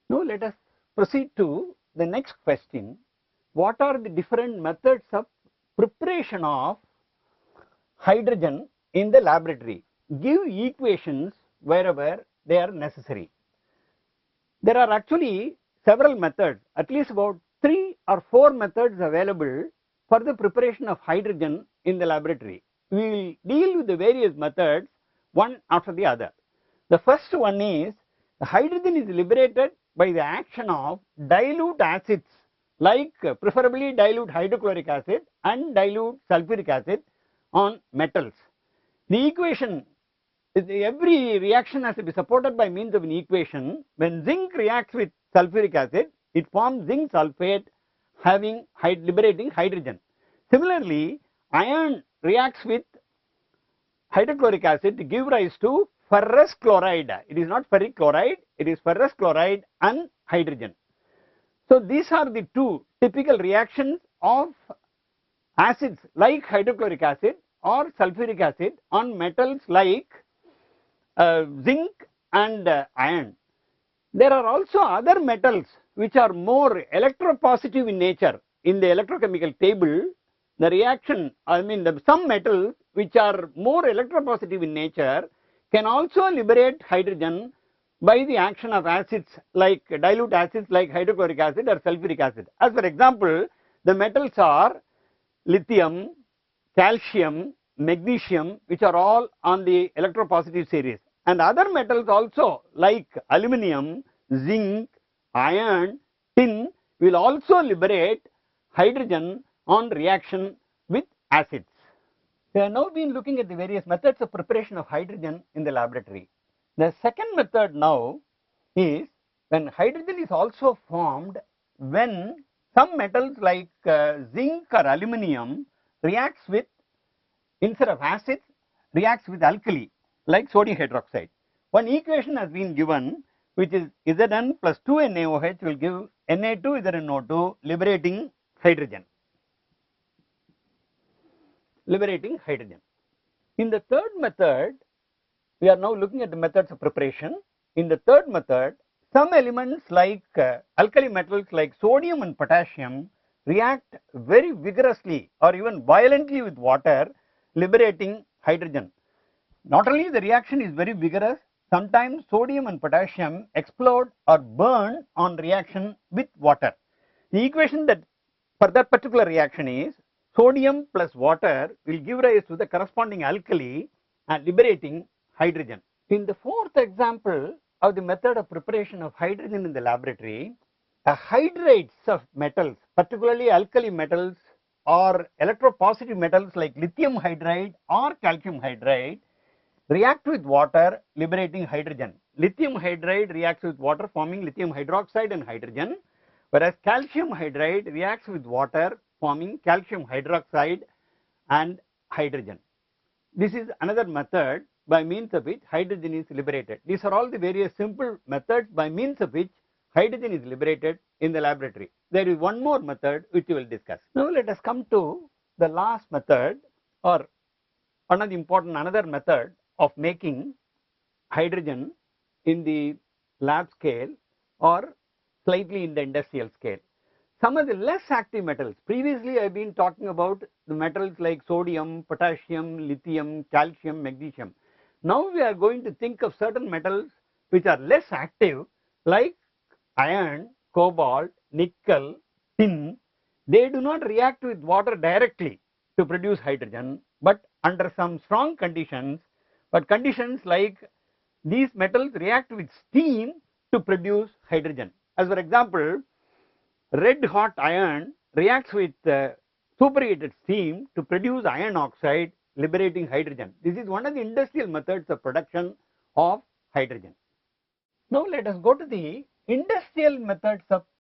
Now let us proceed to the next question. What are the different methods of preparation of hydrogen in the laboratory? Give equations wherever they are necessary. There are actually several methods, at least about 3 or 4 methods available for the preparation of hydrogen in the laboratory. We will deal with the various methods one after the other. The first one is the hydrogen is liberated by the action of dilute acids like preferably dilute hydrochloric acid and dilute sulfuric acid on metals. The equation is every reaction has to be supported by means of an equation. When zinc reacts with sulfuric acid, it forms zinc sulfate having liberating hydrogen. Similarly, iron reacts with hydrochloric acid to give rise to ferrous chloride. It is not ferric chloride, it is ferrous chloride and hydrogen. So these are the two typical reactions of acids like hydrochloric acid or sulfuric acid on metals like zinc and iron. There are also other metals which are more electropositive in nature. In the electrochemical table, the reaction, some metals which are more electropositive in nature can also liberate hydrogen by the action of acids like dilute acids like hydrochloric acid or sulfuric acid. As for example, the metals are lithium, calcium, magnesium, which are all on the electropositive series, and other metals also like aluminum, zinc, iron, tin will also liberate hydrogen on reaction with acids. We have now been looking at the various methods of preparation of hydrogen in the laboratory. The second method now is when hydrogen is also formed when some metals like zinc or aluminum reacts with, instead of acids, reacts with alkali like sodium hydroxide. One equation has been given which is Zn plus 2NaOH will give Na2ZnO2 liberating hydrogen. In the third method, we are now looking at the methods of preparation. In the third method, some elements like alkali metals like sodium and potassium react very vigorously or even violently with water, liberating hydrogen. Not only the reaction is very vigorous, sometimes sodium and potassium explode or burn on reaction with water. The equation that for that particular reaction is sodium plus water will give rise to the corresponding alkali and liberating hydrogen. In the fourth example of the method of preparation of hydrogen in the laboratory, hydrates of metals, particularly alkali metals or electropositive metals like lithium hydride or calcium hydride, react with water liberating hydrogen. Lithium hydride reacts with water forming lithium hydroxide and hydrogen, whereas calcium hydride reacts with water forming calcium hydroxide and hydrogen. This is another method by means of which hydrogen is liberated. These are all the various simple methods by means of which hydrogen is liberated in the laboratory. There is one more method which we will discuss. Now let us come to the last method, or another method of making hydrogen in the lab scale or slightly in the industrial scale. Some of the less active metals, previously I have been talking about the metals like sodium, potassium, lithium, calcium, magnesium. Now we are going to think of certain metals which are less active like iron, cobalt, nickel, tin. They do not react with water directly to produce hydrogen, but under some strong conditions, but conditions like these metals react with steam to produce hydrogen. As for example, red hot iron reacts with superheated steam to produce iron oxide, liberating hydrogen. This is one of the industrial methods of production of hydrogen. Now let us go to the industrial methods of